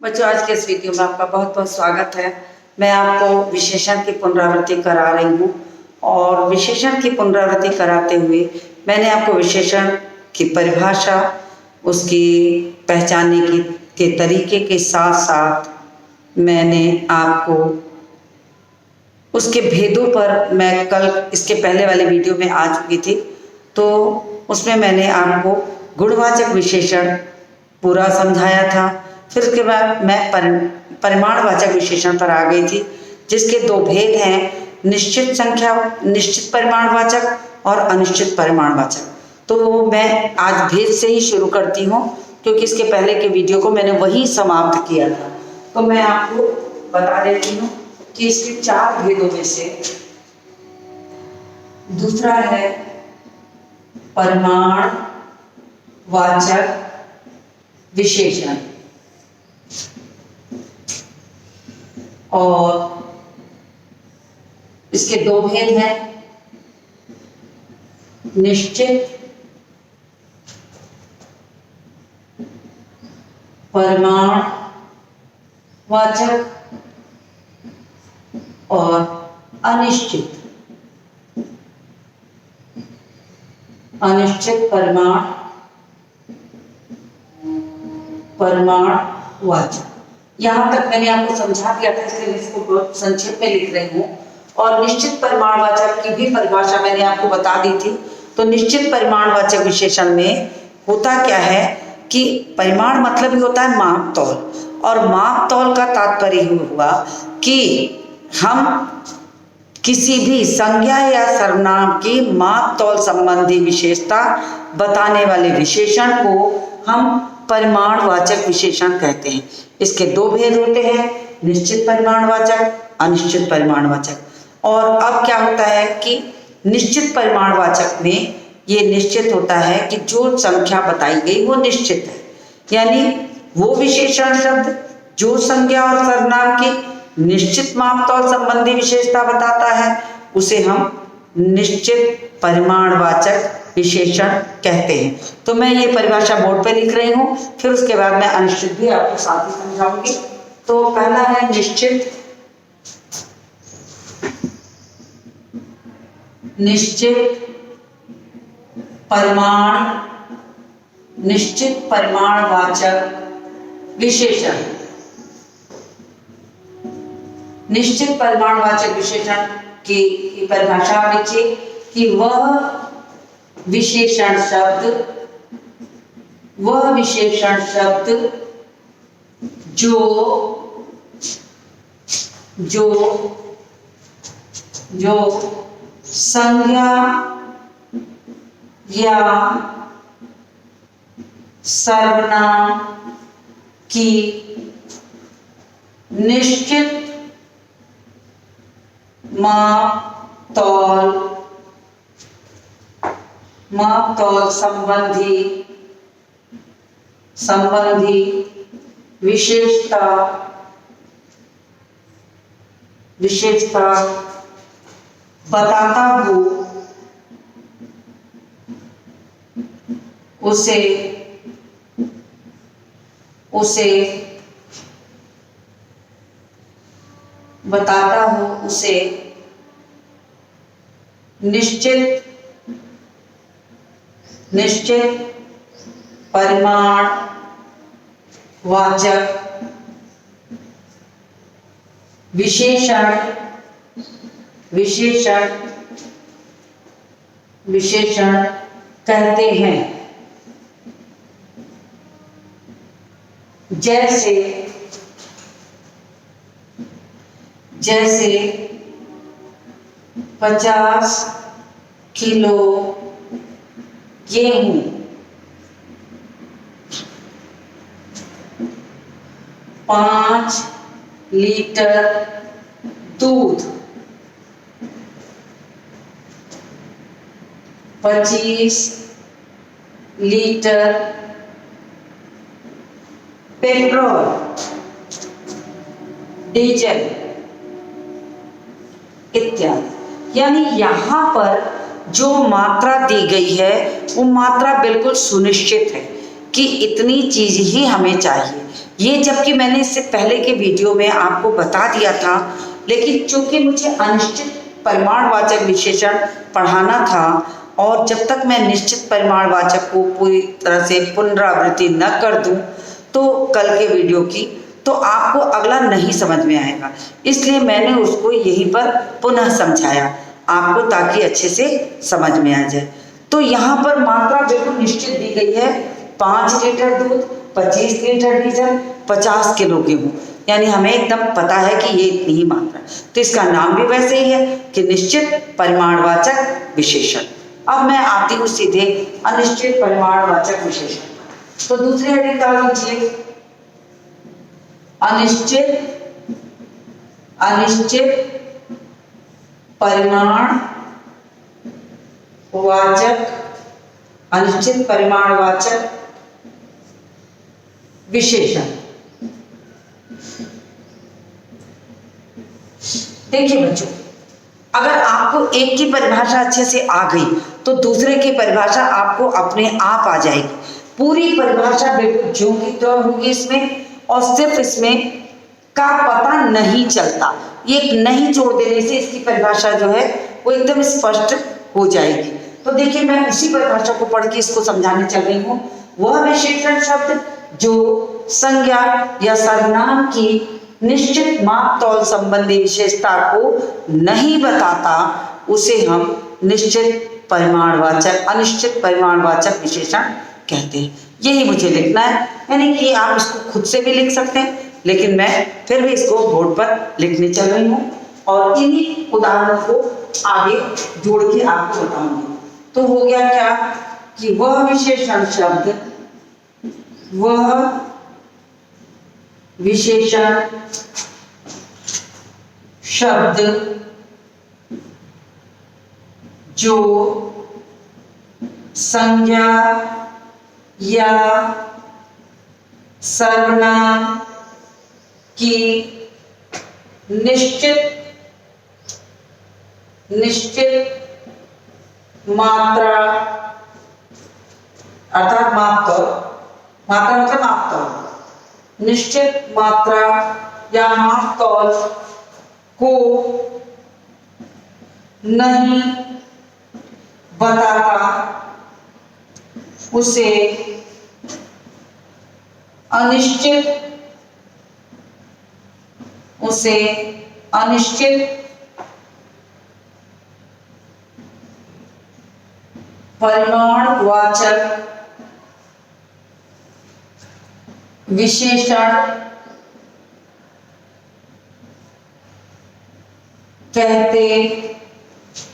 बच्चों, आज के इस वीडियो में आपका बहुत बहुत स्वागत है। मैं आपको विशेषण की पुनरावृत्ति करा रही हूँ और विशेषण की पुनरावृत्ति कराते हुए मैंने आपको विशेषण की परिभाषा, उसकी पहचानने के तरीके के साथ साथ मैंने आपको उसके भेदों पर, मैं कल इसके पहले वाले वीडियो में आ चुकी थी, तो उसमें मैंने आपको गुणवाचक विशेषण पूरा समझाया था। फिर उसके बाद मैं परिमाणवाचक विशेषण पर आ गई थी, जिसके दो भेद हैं, निश्चित संख्या, निश्चित परिमाणवाचक और अनिश्चित परिमाणवाचक। तो मैं आज भेद से ही शुरू करती हूँ, क्योंकि इसके पहले के वीडियो को मैंने वही समाप्त किया था। तो मैं आपको बता देती हूँ कि इसके 4 भेदों में से दूसरा है परिमाणवाचक विशेषण, और इसके 2 भेद हैं, निश्चित परिमाणवाचक और अनिश्चित परिमाणवाचक। यहाँ तक मैंने आपको समझा दिया था, इसलिए इसको बहुत संक्षेप में लिख रही हूँ। और निश्चित परिमाणवाचक की भी परिभाषा मैंने आपको बता दी थी। तो निश्चित परिमाणवाचक विशेषण में होता क्या है कि परिमाण मतलब ही होता है माप तौल, और माप तौल का तात्पर्य हुआ कि हम किसी भी संज्ञा या सर्वनाम की माप तौल संबंधी विशेषता बताने वाले विशेषण को हम परिमाणवाचक विशेषण कहते हैं। इसके 2 भेद होते हैं, निश्चित परिमाणवाचक, अनिश्चित परिमाणवाचक। और अब क्या होता है कि निश्चित परिमाणवाचक में ये निश्चित होता है कि जो संख्या बताई गई वो निश्चित है, यानी वो विशेषण शब्द जो संज्ञा और सर्वनाम की निश्चित माप तौल संबंधी विशेषता बताता है, उसे हम निश्चित परिमाणवाचक विशेषण कहते हैं। तो मैं ये परिभाषा बोर्ड पे लिख रही हूँ, फिर उसके बाद मैं अनिश्चित भी आपको साथ ही समझाऊंगी। तो पहला है निश्चित परिमाणवाचक विशेषण। निश्चित परिमाणवाचक विशेषण की परिभाषा लिखिए कि वह विशेषण शब्द जो संज्ञा या सर्वनाम की निश्चित माप तौल संबंधी विशेषता बताता हो, उसे निश्चित परिमाणवाचक विशेषण कहते हैं। जैसे 50 किलो गेहूं, 5 लीटर दूध, 25 लीटर पेट्रोल, डीजल इत्यादि। यानी यहाँ पर जो मात्रा दी गई है वो मात्रा बिल्कुल सुनिश्चित है कि इतनी चीज ही हमें चाहिए। ये जबकि मैंने इससे पहले के वीडियो में आपको बता दिया था, लेकिन चूंकि मुझे अनिश्चित परिमाणवाचक विशेषण पढ़ाना था और जब तक मैं निश्चित परिमाणवाचक को पूरी तरह से पुनरावृत्ति न कर दूं तो कल के वीडियो की, तो आपको अगला नहीं समझ में आएगा। इसलिए मैंने उसको यहीं पर पुनः समझाया आपको, ताकि अच्छे से समझ में आ जाए। तो यहाँ पर मात्रा बिल्कुल निश्चित दी गई है, 5 लीटर दूध, 25 लीटर डीजल, 50 किलो गेहूँ, यानी हमें एकदम पता है कि ये इतनी ही मात्रा। तो इसका नाम भी वैसे ही है कि निश्चित परिमाणवाचक विशेषण। अब मैं आती हूँ सीधे अनिश्चित परिमाणवाचक विशेषण। तो दूसरी हेडिंग डाल दीजिए, अनिश्चित परिमाणवाचक विशेषण। देखिए बच्चों, अगर आपको एक की परिभाषा अच्छे से आ गई तो दूसरे की परिभाषा आपको अपने आप आ जाएगी। पूरी परिभाषा बिल्कुल जो की तो होगी इसमें, और सिर्फ इसमें का पता नहीं चलता। ये एक नहीं जोड़ देने से इसकी परिभाषा जो है वो एकदम स्पष्ट हो जाएगी। तो देखिए, मैं उसी परिभाषा को पढ़ के इसको समझाने चल रही हूँ। वह विशेषण शब्द जो संज्ञा या सर्वनाम की निश्चित माप तौल संबंधी विशेषता को नहीं बताता, उसे हम अनिश्चित परिमाणवाचक विशेषण कहते हैं। यही मुझे लिखना है, यानी कि आप इसको खुद से भी लिख सकते हैं, लेकिन मैं फिर भी इसको बोर्ड पर लिखने चल रही हूँ और इन्हीं उदाहरणों को आगे जोड़ के आपको बताऊंगी। तो हो गया क्या कि वह विशेषण शब्द जो संज्ञा या सर्वनाम की निश्चित मात्रा अर्थात मात्रा मतलब माप तौल, निश्चित मात्रा या माप तौल को नहीं बताता, उसे अनिश्चित परिमाणवाचक विशेषण कहते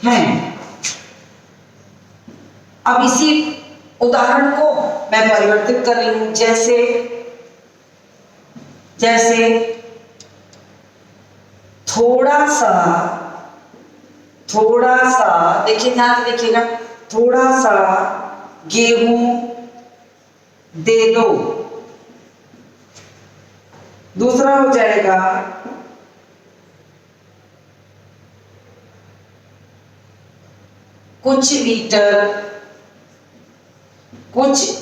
हैं। अब इसी उदाहरण को मैं परिवर्तित कर रही हूं, जैसे थोड़ा सा देखिए, ध्यान से देखिएगा, थोड़ा सा गेहूं दे दो। दूसरा हो जाएगा कुछ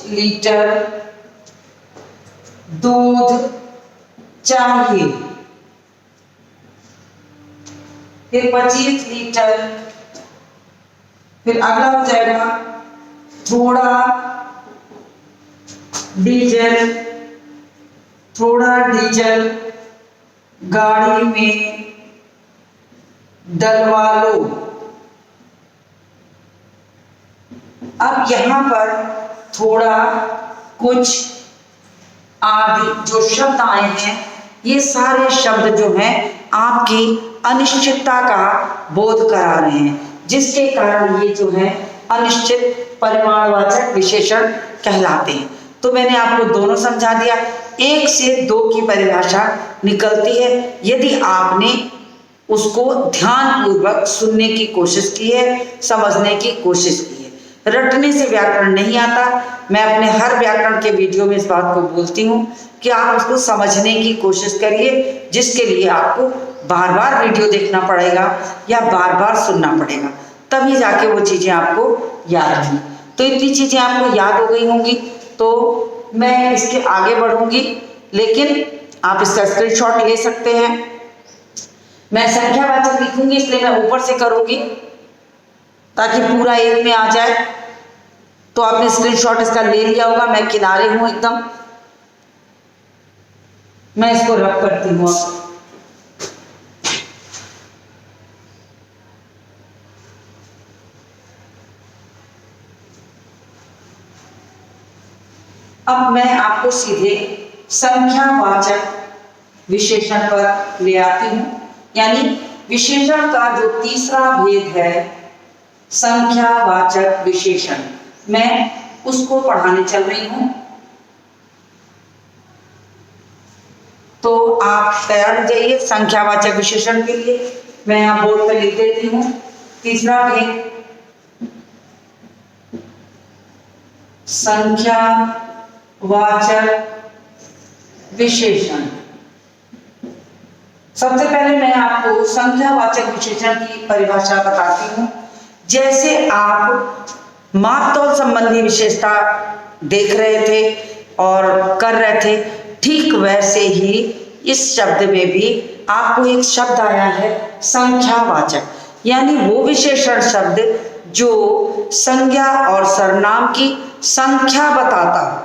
लीटर दूध चाहिए। फिर 25 लीटर, फिर अगला हो जाएगा थोड़ा डीजल गाड़ी में डलवा लो। अब यहां पर थोड़ा, कुछ, आदि जो शब्द आए हैं, ये सारे शब्द जो हैं आपकी अनिश्चितता का बोध करा रहे हैं, जिसके कारण ये जो है अनिश्चित परिमाणवाचक विशेषण कहलाते हैं। तो मैंने आपको दोनों समझा दिया। 1 से 2 की परिभाषा निकलती है यदि आपने उसको ध्यानपूर्वक सुनने की कोशिश की है, समझने की कोशिश की है। रटने से व्याकरण नहीं आता। मैं अपने हर व्याकरण के वीडियो में इस बात को बोलती हूँ कि आप उसको समझने की कोशिश करिए, जिसके लिए आपको बार बार वीडियो देखना पड़ेगा या बार बार सुनना पड़ेगा, तभी जाके वो चीज़ें आपको याद होंगी। तो इतनी चीज़ें आपको याद हो गई होंगी, तो मैं इसके आगे बढ़ूंगी लेकिन आप इसका स्क्रीनशॉट ले सकते हैं। मैं संख्यावाचक लिखूंगी इसलिए मैं ऊपर से करूंगी ताकि पूरा एक में आ जाए। तो आपने स्क्रीनशॉट इसका ले लिया होगा, मैं किनारे हूं एकदम, मैं इसको रब करती हूं। अब मैं आपको सीधे संख्यावाचक विशेषण पर ले आती हूं, यानी विशेषण का जो तीसरा भेद है संख्यावाचक विशेषण, मैं उसको पढ़ाने चल रही हूं। तो आप तैयार हो जाइए संख्यावाचक विशेषण के लिए। मैं यहां बोर्ड पर लिख देती हूं तीसरा भेद संख्यावाचक विशेषण। सबसे पहले मैं आपको संख्यावाचक विशेषण की परिभाषा बताती हूं। जैसे आप माप तौल संबंधी विशेषता देख रहे थे और कर रहे थे, ठीक वैसे ही इस शब्द में भी आपको एक शब्द आया है संख्यावाचक, यानी वो विशेषण शब्द जो संज्ञा और सर्वनाम की संख्या बताता हो,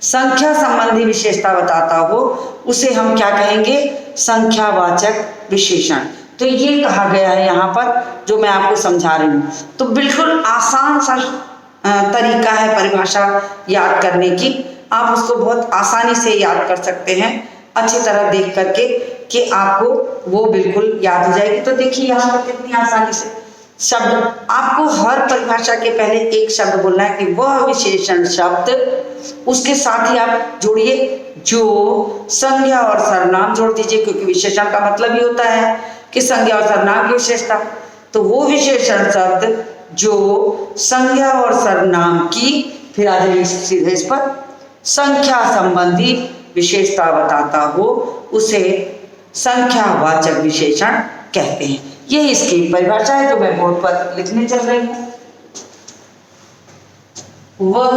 संख्या संबंधी विशेषता बताता हो, उसे हम क्या कहेंगे? संख्यावाचक विशेषण। तो ये कहा गया है यहाँ पर जो मैं आपको समझा रही हूँ। तो बिल्कुल आसान सा तरीका है परिभाषा याद करने की, आप उसको बहुत आसानी से याद कर सकते हैं अच्छी तरह देख करके कि आपको वो बिल्कुल याद हो जाएगी। तो देखिए यहाँ पर कितनी आसानी से शब्द, आपको हर परिभाषा के पहले एक शब्द बोलना है कि वह विशेषण शब्द, उसके साथ ही आप जोड़िए जो संज्ञा और सर्वनाम जोड़ दीजिए, क्योंकि विशेषण का मतलब ही होता है कि संज्ञा और सर्वनाम की विशेषता। तो वो विशेषण शब्द जो संज्ञा और सर्वनाम की, फिर आ जाइए सीधे इस पर, संख्या संबंधी विशेषता बताता हो, उसे संख्यावाचक विशेषण कहते हैं। ये इसकी परिभाषा है जो मैं बोर्ड पर लिखने चल रही हूं। वह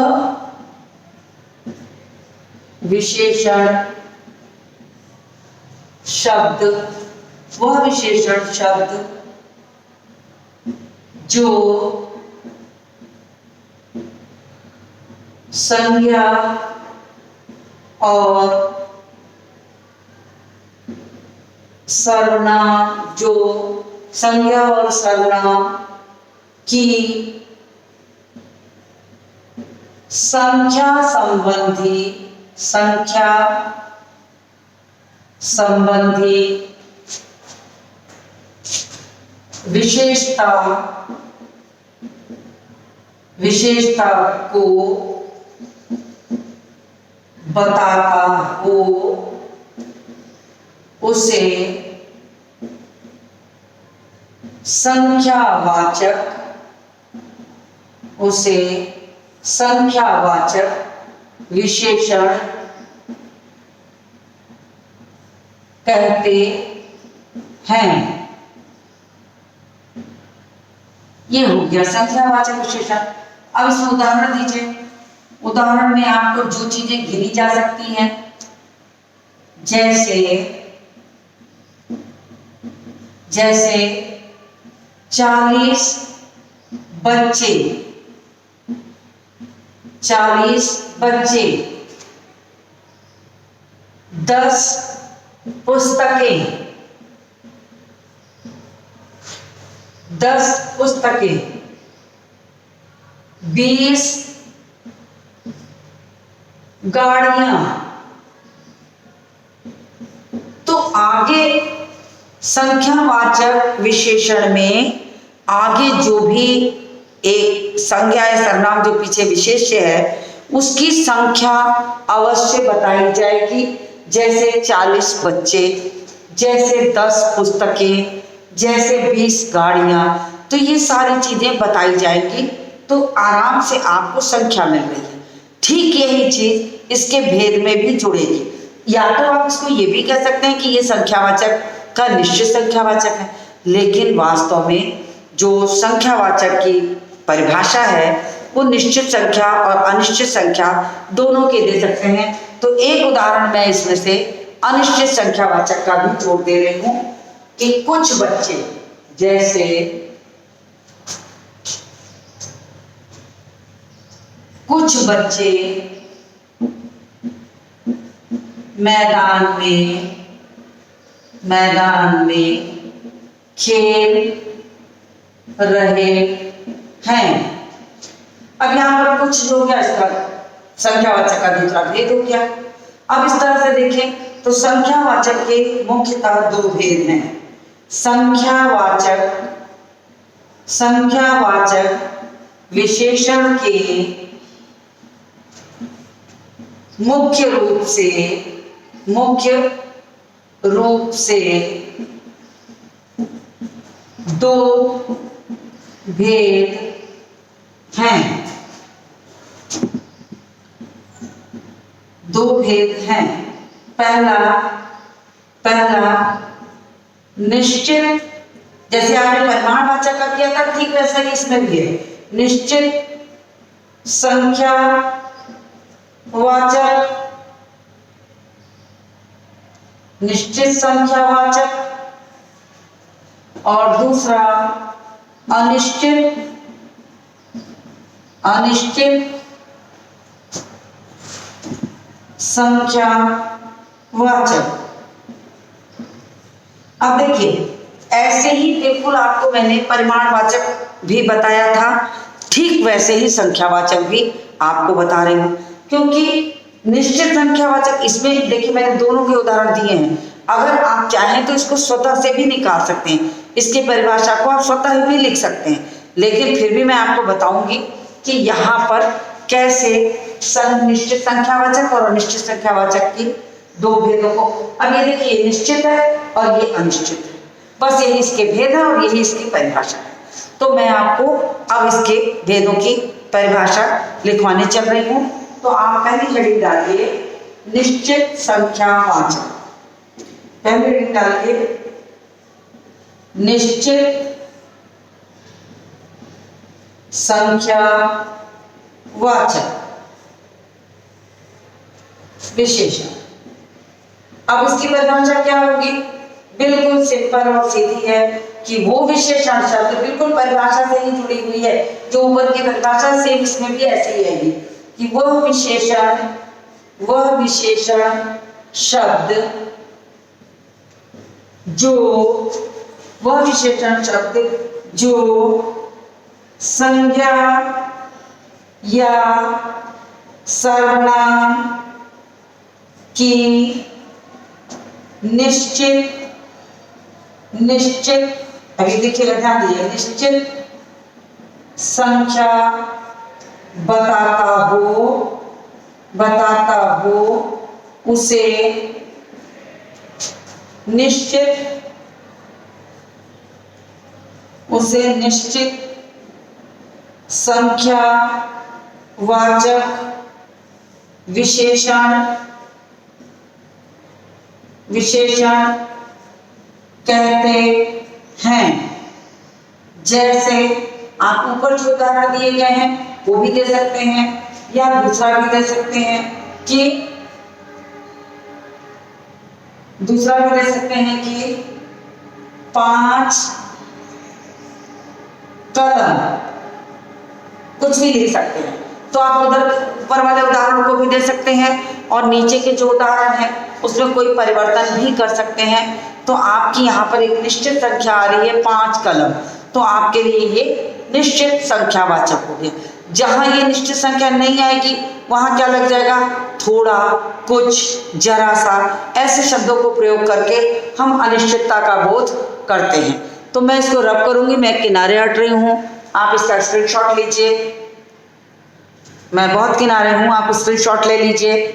विशेषण शब्द, वह विशेषण शब्द जो संज्ञा और सर्वनाम, जो संज्ञा और सर्वनाम की संख्या संबंधी विशेषता को बताता हो, उसे संख्यावाचक विशेषण कहते हैं। ये हो गया संख्यावाचक विशेषण। अब इसमें उदाहरण दीजिए। उदाहरण में आपको जो चीजें गिनी जा सकती हैं, जैसे 40 बच्चे, 10 पुस्तकें, 20 गाड़ियां। तो आगे संख्यावाचक विशेषण में आगे जो भी एक संज्ञा या सर्वनाम जो पीछे विशेष्य है उसकी संख्या अवश्य बताई जाएगी। जैसे 40 बच्चे, जैसे 10 पुस्तकें, जैसे 20 गाड़ियां, तो ये सारी चीजें बताई जाएंगी। तो आराम से आपको संख्या मिल रही है। ठीक यही चीज इसके भेद में भी जुड़ेगी। या तो आप इसको ये भी कह सकते हैं कि ये संख्यावाचक का निश्चित संख्यावाचक है, लेकिन वास्तव में जो संख्यावाचक की परिभाषा है वो निश्चित संख्या और अनिश्चित संख्या दोनों के दे सकते हैं। तो एक उदाहरण मैं इसमें से अनिश्चित संख्यावाचक का भी जोड़ दे रही हूं कि कुछ बच्चे, जैसे कुछ बच्चे मैदान में खेल रहे हैं। अब यहां पर कुछ हो गया, इसका संख्यावाचक का दूसरा भेद हो गया। अब इस तरह से देखें तो संख्यावाचक के मुख्यतः दो भेद हैं। संख्यावाचक विशेषण के मुख्य रूप से दो भेद हैं। पहला निश्चित, जैसे आपने परिमाणवाचक का किया था ठीक वैसा ही इसमें भी है। निश्चित संख्यावाचक और दूसरा अनिश्चित संख्यावाचक। अब देखिए, ऐसे ही बिल्कुल आपको मैंने परिमाणवाचक भी बताया था, ठीक वैसे ही संख्यावाचक भी आपको बता रही हूं, क्योंकि निश्चित संख्यावाचक इसमें देखिए मैंने दोनों के उदाहरण दिए हैं। अगर आप चाहें तो इसको स्वतः से भी निकाल सकते हैं, इसकी परिभाषा को आप स्वतः भी लिख सकते हैं, लेकिन फिर भी मैं आपको बताऊंगी कि यहाँ पर कैसे निश्चित संख्यावाचक और अनिश्चित संख्यावाचक की दो भेदों को। अब ये देखिए, निश्चित है और ये अनिश्चित है, बस यही इसके भेद है और यही इसकी परिभाषा है। तो मैं आपको अब इसके भेदों की परिभाषा लिखवाने चल रही हूं। तो आप पहली हेडिंग डालिए निश्चित संख्यावाचक। पहली हेडिंग डालिए निश्चित संख्यावाचक विशेषण। अब इसकी परिभाषा क्या होगी? बिल्कुल सिंपल और सीधी है कि वो विशेषण शब्द बिल्कुल परिभाषा से ही जुड़ी हुई है, जो ऊपर की परिभाषा सेम इसमें भी ऐसे ही आएगी कि वह विशेषण शब्द जो संज्ञा या सर्वनाम की निश्चित अभी देखिएगा, ध्यान दीजिए, निश्चित संख्या बताता हो उसे निश्चित संख्यावाचक विशेषण कहते हैं। जैसे आप ऊपर जो उदाहरण दिए गए हैं वो भी दे सकते हैं, या दूसरा भी दे सकते हैं कि 5 कलम, कुछ भी लिख सकते हैं। तो आप उधर ऊपर वाले उदाहरण को भी दे सकते हैं और नीचे के जो उदाहरण है उसमें कोई परिवर्तन भी कर सकते हैं। तो आपकी यहाँ पर एक निश्चित संख्या आ रही है 5 कलम, तो आपके लिए ये निश्चित संख्यावाचक हो गया। जहां ये निश्चित संख्या नहीं आएगी वहां क्या लग जाएगा? थोड़ा, कुछ, जरा सा, ऐसे शब्दों को प्रयोग करके हम अनिश्चितता का बोध करते हैं। तो मैं इसको रब करूंगी, मैं किनारे हट रही हूं, आप इसका स्क्रीनशॉट लीजिए। मैं बहुत किनारे हूं, आप स्क्रीनशॉट ले लीजिए।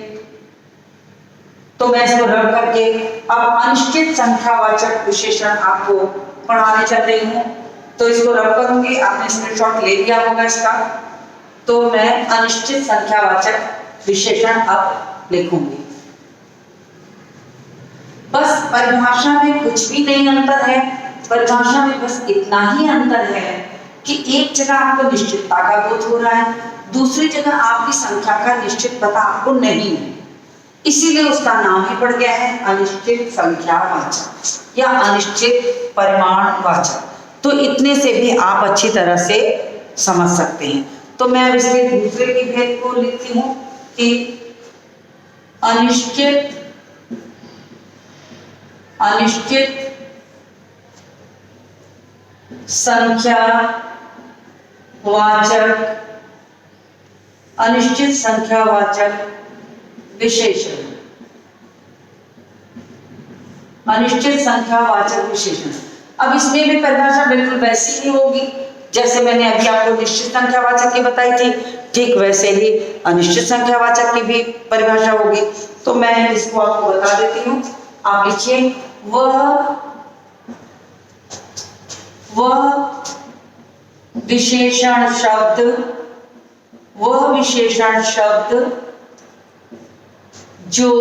तो मैं इसको रब करके अब अनिश्चित संख्यावाचक विशेषण आपको पढ़ाने चल रही हूं। तो इसको रब करूंगी, आपने स्क्रीनशॉट ले लिया होगा इसका। तो मैं अनिश्चित संख्यावाचक विशेषण अब लिखूंगी। बस परिभाषा में कुछ भी नहीं अंतर है, परिभाषा में बस इतना ही अंतर है कि एक जगह आपको निश्चितता का बोध हो रहा है, दूसरी जगह आपकी संख्या का निश्चित पता आपको नहीं है। इसीलिए उसका नाम ही पड़ गया है अनिश्चित संख्यावाचक या अनिश्चित परिमाणवाचक। तो इतने से भी आप अच्छी तरह से समझ सकते हैं। तो मैं अब इसके दूसरे के भेद को लिखती हूं कि अनिश्चित संख्यावाचक विशेषण। अनिश्चित संख्यावाचक विशेषण। अब इसमें भी परिभाषा बिल्कुल वैसी ही होगी जैसे मैंने अभी आपको निश्चित संख्यावाचक की बताई थी, ठीक वैसे ही अनिश्चित संख्यावाचक की भी परिभाषा होगी। तो मैं इसको आपको बता देती हूँ, आप लिखिए वह विशेषण शब्द जो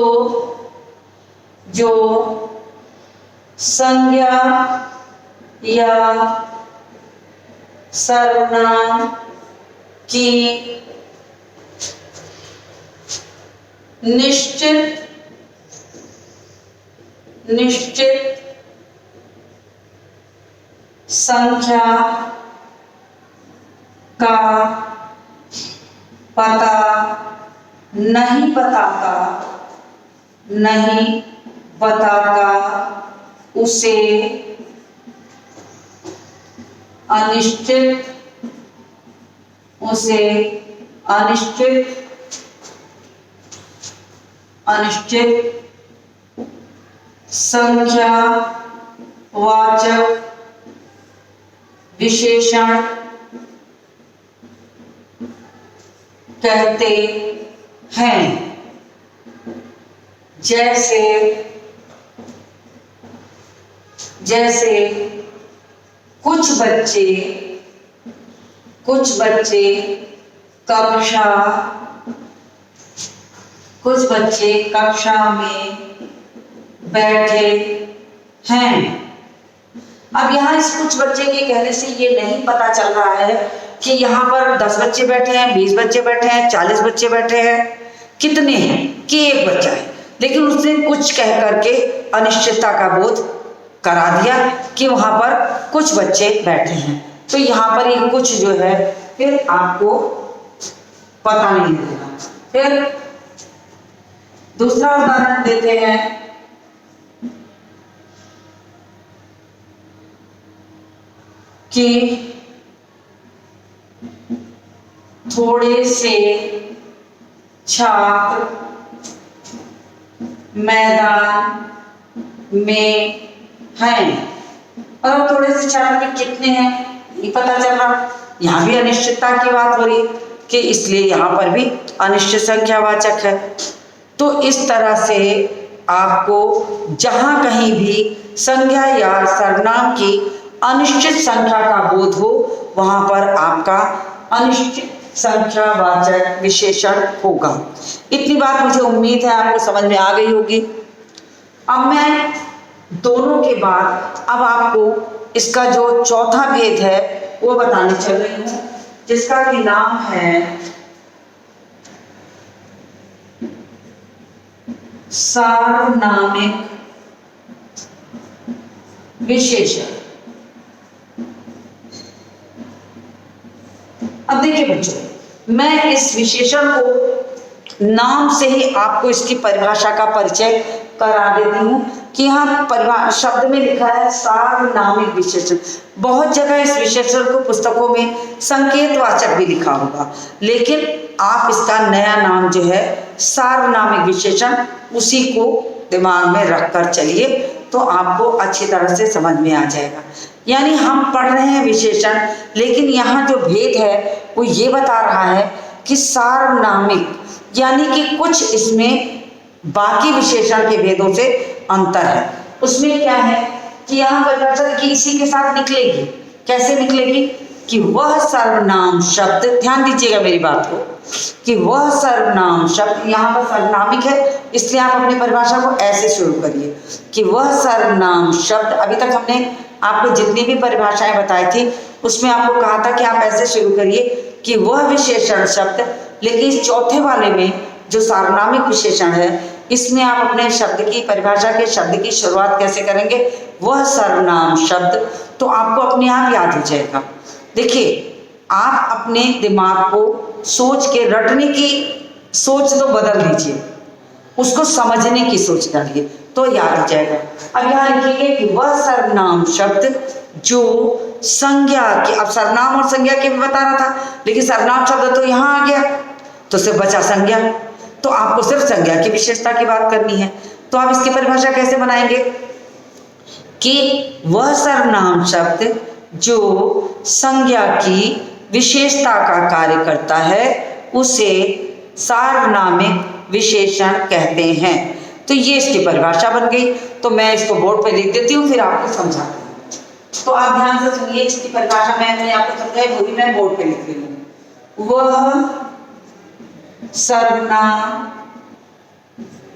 संज्ञा या सर्वनाम की निश्चित संख्या का पता नहीं बताता उसे अनिश्चित संख्यावाचक विशेषण कहते हैं। जैसे कुछ बच्चे कक्षा में बैठे हैं। अब यहाँ इस कुछ बच्चे के कहने से ये नहीं पता चल रहा है कि यहाँ पर 10 बच्चे बैठे हैं, 20 बच्चे बैठे हैं, 40 बच्चे बैठे हैं, कितने हैं कि एक बच्चा है, लेकिन उसने कुछ कह करके अनिश्चितता का बोध करा दिया कि वहां पर कुछ बच्चे बैठे हैं। तो यहाँ पर ये कुछ जो है फिर आपको पता नहीं लगेगा। फिर दूसरा उदाहरण देते हैं कि थोड़े से छात्र मैदान में हैं, और थोड़े से छात्र में कितने हैं नहीं पता चल रहा। यहाँ भी अनिश्चितता की बात हो रही कि इसलिए यहाँ पर भी अनिश्चित संख्यावाचक है। तो इस तरह से आपको जहां कहीं भी संज्ञा या सर्वनाम की अनिश्चित संख्या का बोध हो वहां पर आपका अनिश्चित संख्यावाचक विशेषण होगा। इतनी बात मुझे उम्मीद है आपको समझ में आ गई होगी। अब मैं दोनों के बाद अब आपको इसका जो चौथा भेद है वो बताने चल रही हूं, जिसका कि नाम है सार्वनामिक विशेषण। अब देखिए बच्चों, मैं इस विशेषण को नाम से ही आपको इसकी परिभाषा का परिचय करा देती हूं कि यहाँ शब्द में लिखा है सार्वनामिक विशेषण। बहुत जगह इस विशेषण को पुस्तकों में संकेतवाचक भी लिखा होगा, लेकिन आप इसका नया नाम जो है सार्वनामिक विशेषण, उसी को दिमाग में रखकर चलिए तो आपको अच्छी तरह से समझ में आ जाएगा। यानी हम पढ़ रहे हैं विशेषण, लेकिन यहाँ जो भेद है वो ये बता रहा है कि सार्वनामिक यानी कि कुछ इसमें बाकी विशेषण के भेदों से अंतर है। उसमें क्या है कि यहाँ परिभाषा कि इसी के साथ निकलेगी। कैसे निकलेगी कि वह सर्वनाम शब्द, ध्यान दीजिएगा मेरी बात को, कि वह सर्वनाम शब्द, यहाँ पर सर्वनामिक है इसलिए आप अपनी परिभाषा को ऐसे शुरू करिए कि वह सर्वनाम शब्द। अभी तक हमने आपको जितनी भी परिभाषाएं बताई थी उसमें आपको कहा था कि आप ऐसे शुरू करिए कि वह विशेषण शब्द, लेकिन इस चौथे वाले में जो सार्वनामिक विशेषण है इसमें आप अपने शब्द की परिभाषा के शब्द की शुरुआत कैसे करेंगे, वह सर्वनाम शब्द, तो आपको अपने आप याद हो जाएगा। देखिए, आप अपने दिमाग को सोच के रटने की सोच तो बदल दीजिए, उसको समझने की सोच डालिए तो याद हो जाएगा। अब यहाँ लिखिए कि वह सर्वनाम शब्द जो संज्ञा की, अब सर्वनाम और संज्ञा के भी बता रहा था, लेकिन सर्वनाम शब्द तो यहाँ आ गया तो सिर्फ बचा संज्ञा, तो आपको सिर्फ संज्ञा की विशेषता की बात करनी है। तो आप इसकी परिभाषा कैसे बनाएंगे कि वह सर्वनाम शब्द जो संज्ञा की विशेषता का कार्य करता है उसे सार्वनामिक विशेषण कहते हैं। तो ये इसकी परिभाषा बन गई। तो मैं इसको बोर्ड पे लिख देती हूँ, फिर आपको समझाती हूँ। तो आप ध्यान से सुनिए, इसकी परिभाषा मैंने आपको समझाई, वही मैं बोर्ड पे लिख रही हूँ। वह सर्वनाम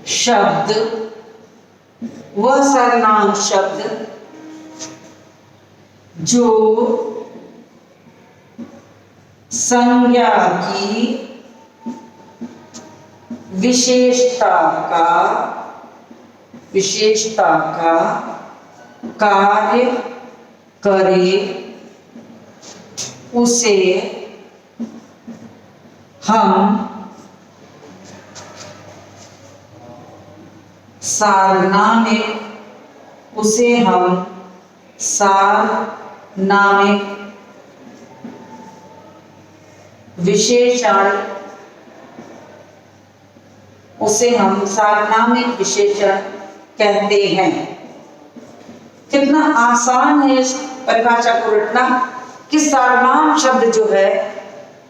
शब्द, वह सर्वनाम शब्द जो संज्ञा की विशेषता का कार्य करे उसे हम सार्वनामिक विशेषण, उसे हम सार्वनामिक विशेषण कहते हैं। कितना आसान है इस परिभाषा को रटना कि सर्वनाम शब्द जो है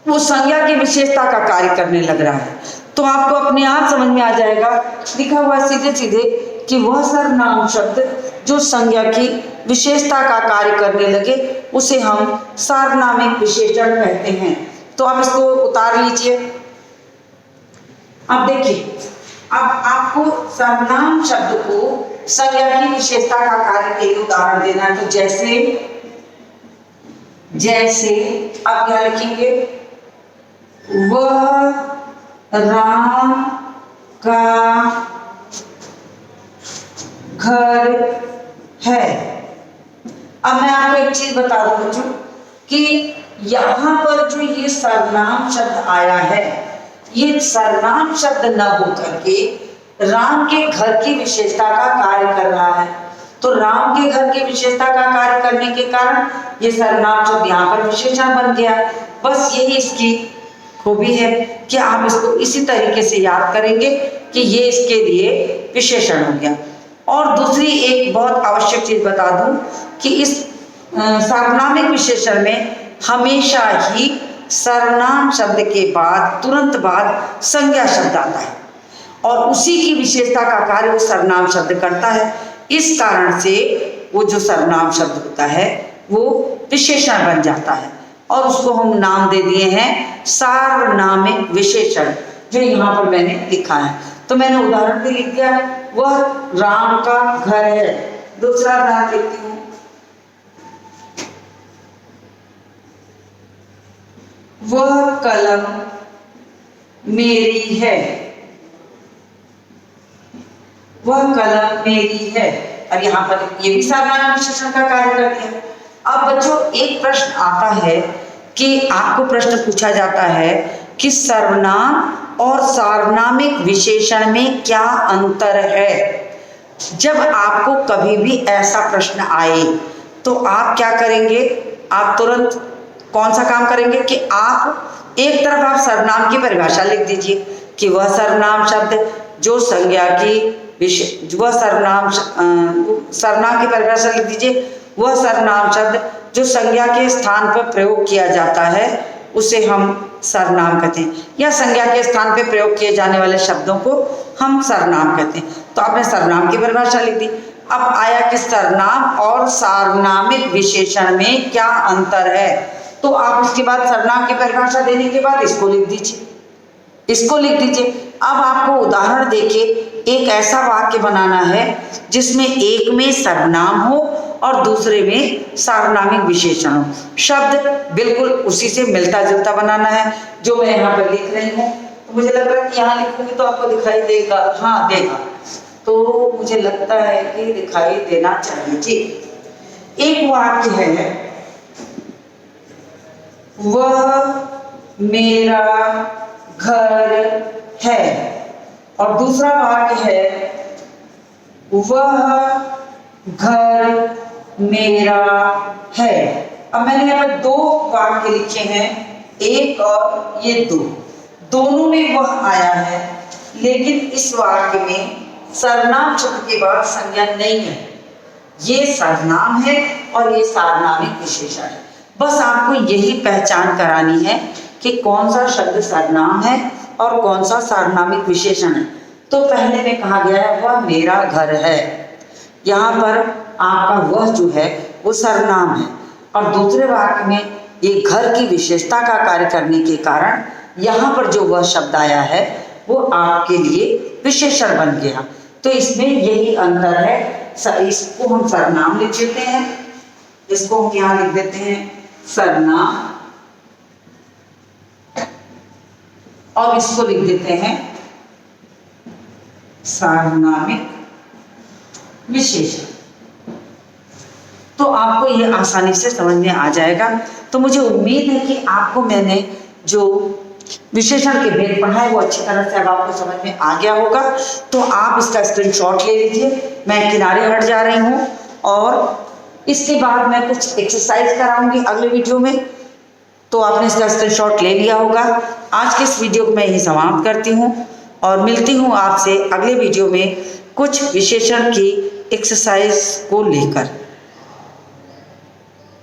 वो संज्ञा की विशेषता का कार्य करने लग रहा है, तो आपको अपने आप समझ में आ जाएगा। लिखा हुआ सीधे सीधे कि वह सर्वनाम शब्द जो संज्ञा की विशेषता का कार्य करने लगे उसे हम सार्वनामिक विशेषण कहते हैं। तो आप इसको उतार लीजिए। अब देखिए, अब आपको सर्वनाम शब्द को संज्ञा की विशेषता का कार्य के लिए उदाहरण देना है। तो जैसे आप क्या लिखेंगे, वह राम का घर है। अब मैं आपको एक चीज बता दूं बच्चों कि यहाँ पर जो ये सर्वनाम शब्द आया है, ये सर्वनाम शब्द न होकर के राम के घर की विशेषता का कार्य कर रहा है। तो राम के घर की विशेषता का कार्य करने के कारण ये सर्वनाम शब्द यहाँ पर विशेषण बन गया। बस यही इसकी खूबी है कि आप इसको इसी तरीके से याद करेंगे कि ये इसके लिए विशेषण हो गया। और दूसरी एक बहुत आवश्यक चीज बता दूं कि इस सार्वनामिक विशेषण में हमेशा ही सर्वनाम शब्द के बाद तुरंत बाद संज्ञा शब्द आता है और उसी की विशेषता का कार्य वो सर्वनाम शब्द करता है। इस कारण से वो जो सर्वनाम शब्द होता है वो विशेषण बन जाता है और उसको हम नाम दे दिए हैं सार्वनामिक विशेषण, जो यहाँ पर मैंने लिखा है। तो मैंने उदाहरण भी लिख दिया, वह राम का घर है। दूसरा उदाहरण लिखती हूँ, वह कलम मेरी है। वह कलम मेरी है। अब यहाँ पर ये भी सार्वनामिक विशेषण का कार्य करती है। अब बच्चों एक प्रश्न आता है कि आपको प्रश्न पूछा जाता है कि सर्वनाम और सार्वनामिक विशेषण में क्या अंतर है। जब आपको कभी भी ऐसा प्रश्न आए तो आप क्या करेंगे, आप तुरंत कौन सा काम करेंगे कि आप एक तरफ आप सर्वनाम की परिभाषा लिख दीजिए कि वह सर्वनाम शब्द जो संज्ञा की वह सर्वनाम की परिभाषा लिख दीजिए, वह सर्वनाम शब्द जो संज्ञा के स्थान पर प्रयोग किया जाता है उसे हम सर्वनाम कहते हैं, या संज्ञा के स्थान पर प्रयोग किए जाने वाले शब्दों को हम सर्वनाम कहते हैं। तो आपने सर्वनाम की परिभाषा लिख दी। अब आया कि सर्वनाम और सार्वनामिक विशेषण में क्या अंतर है, तो आप उसके बाद सर्वनाम की परिभाषा देने के बाद इसको लिख दीजिए, इसको लिख दीजिए। अब आपको उदाहरण देके एक ऐसा वाक्य बनाना है जिसमें एक में सर्वनाम हो और दूसरे में सार्वनामिक विशेषण हो। शब्द बिल्कुल उसी से मिलता जुलता बनाना है जो मैं यहाँ पर लिख रही हूँ। तो मुझे लग रहा है कि यहाँ लिखूंगी तो आपको दिखाई देगा, हाँ देगा, तो मुझे लगता है कि दिखाई देना चाहिए। ठीक, एक वाक्य है, वह मेरा घर है, और दूसरा वाक्य है, वह घर मेरा है। अब मैंने यहाँ पर दो वाक्य लिखे हैं, एक और ये दो, दोनों में वह आया है, लेकिन इस वाक्य में सर्वनाम शब्द के बाद संज्ञा नहीं है। ये सर्वनाम है और ये सार्वनामिक विशेषण है। बस आपको यही पहचान करानी है कि कौन सा शब्द सर्वनाम है और कौन सा सार्वनामिक विशेषण है। तो पहले में कहा गया है वह मेरा घर है, यहाँ पर आपका वह जो है वो सर्वनाम है, और दूसरे वाक्य में ये घर की विशेषता का कार्य करने के कारण यहाँ पर जो वह शब्द आया है वो आपके लिए विशेषण बन गया। तो इसमें यही अंतर है। इसको हम सर्वनाम लिख देते हैं, इसको हम यहाँ लिख देते हैं सर्वनाम, और इसको लिख देते हैं सार्वनामिक विशेषण। तो आपको ये आसानी से समझ में आ जाएगा। तो मुझे उम्मीद है कि आपको मैंने जो विशेषण के भेद पढ़ाए वो अच्छी तरह से अब आपको समझ में आ गया होगा। तो आप इसका स्क्रीनशॉट ले लीजिए, मैं किनारे हट जा रही हूँ, और इसके बाद मैं कुछ एक्सरसाइज कराऊंगी अगले वीडियो में। तो आपने इसका स्क्रीनशॉट ले लिया होगा। आज के इस वीडियो को मैं यही समाप्त करती हूँ और मिलती हूँ आपसे अगले वीडियो में कुछ विशेषण की एक्सरसाइज को लेकर।